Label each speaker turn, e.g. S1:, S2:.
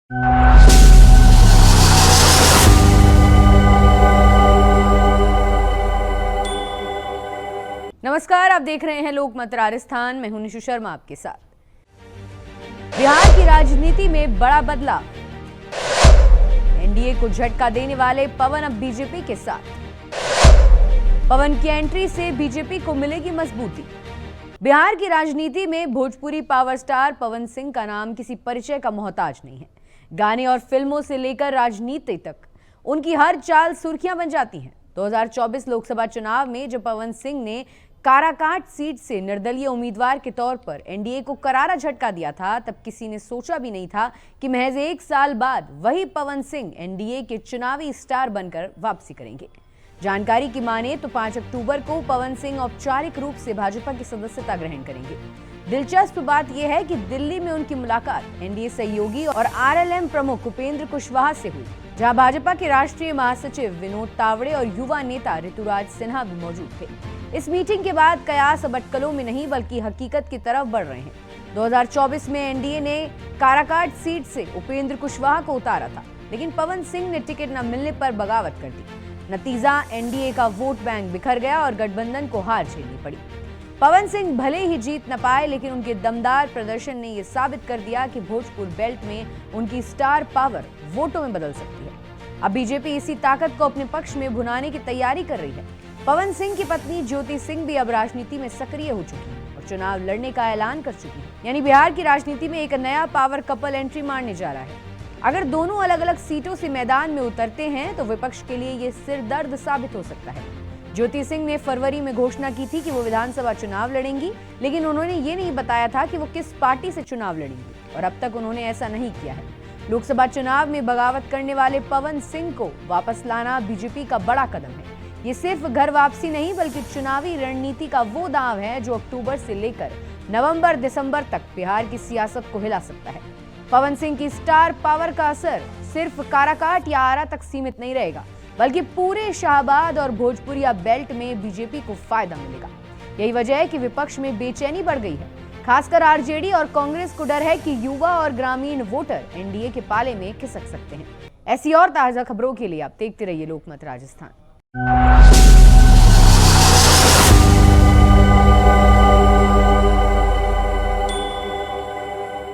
S1: नमस्कार, आप देख रहे हैं लोकमत राजस्थान। मैं हूं निशु शर्मा आपके साथ। बिहार की राजनीति में बड़ा बदलाव। एनडीए को झटका देने वाले पवन अब बीजेपी के साथ। पवन की एंट्री से बीजेपी को मिलेगी मजबूती। बिहार की राजनीति में भोजपुरी पावर स्टार पवन सिंह का नाम किसी परिचय का मोहताज नहीं है। गाने और फिल्मों से लेकर राजनीति तक उनकी हर चाल सुर्खियां बन जाती हैं। 2024 लोकसभा चुनाव में जब पवन सिंह ने काराकाट सीट से निर्दलीय उम्मीदवार के तौर पर एनडीए को करारा झटका दिया था, तब किसी ने सोचा भी नहीं था कि महज 1 साल बाद वही पवन सिंह एनडीए के चुनावी स्टार बनकर वापसी करेंगे। जानकारी की माने तो 5 अक्टूबर को पवन सिंह औपचारिक रूप से भाजपा की सदस्यता ग्रहण करेंगे। दिलचस्प बात यह है कि दिल्ली में उनकी मुलाकात एनडीए सहयोगी और आरएलएम प्रमुख उपेंद्र कुशवाहा से हुई, जहां भाजपा के राष्ट्रीय महासचिव विनोद तावड़े और युवा नेता ऋतुराज सिन्हा भी मौजूद थे। इस मीटिंग के बाद कयास अब अटकलों में नहीं बल्कि हकीकत की तरफ बढ़ रहे हैं। 2024 में एनडीए ने काराकाट सीट से उपेंद्र कुशवाहा को उतारा था, लेकिन पवन सिंह ने टिकट न मिलने पर बगावत कर दी। नतीजा, एनडीए का वोट बैंक बिखर गया और गठबंधन को हार झेलनी पड़ी। पवन सिंह भले ही जीत न पाए, लेकिन उनके दमदार प्रदर्शन ने यह साबित कर दिया कि भोजपुर बेल्ट में उनकी स्टार पावर वोटों में बदल सकती है। अब बीजेपी इसी ताकत को अपने पक्ष में भुनाने की तैयारी कर रही है। पवन सिंह की पत्नी ज्योति सिंह भी अब राजनीति में सक्रिय हो चुकी है और चुनाव लड़ने का ऐलान कर चुकी है। यानी बिहार की राजनीति में एक नया पावर कपल एंट्री मारने जा रहा है। अगर दोनों अलग अलग सीटों से मैदान में उतरते हैं तो विपक्ष के लिए ये सिरदर्द साबित हो सकता है। ज्योति सिंह ने फरवरी में घोषणा की थी कि वो विधानसभा चुनाव लड़ेंगी, लेकिन उन्होंने ये नहीं बताया था कि वो किस पार्टी से चुनाव लड़ेंगी और अब तक उन्होंने ऐसा नहीं किया है। लोकसभा चुनाव में बगावत करने वाले पवन सिंह को वापस लाना बीजेपी का बड़ा कदम है। ये सिर्फ घर वापसी नहीं बल्कि चुनावी रणनीति का वो दांव है जो अक्टूबर से लेकर नवंबर-दिसंबर तक बिहार की सियासत को हिला सकता है। पवन सिंह की स्टार पावर का असर सिर्फ काराकाट या आरा तक सीमित नहीं रहेगा, बल्कि पूरे शाहबाद और भोजपुरिया बेल्ट में बीजेपी को फायदा मिलेगा। यही वजह है कि विपक्ष में बेचैनी बढ़ गई है। खासकर आरजेडी और कांग्रेस को डर है कि युवा और ग्रामीण वोटर एनडीए के पाले में खिसक सकते हैं। ऐसी और ताजा खबरों के लिए आप देखते रहिए लोकमत राजस्थान।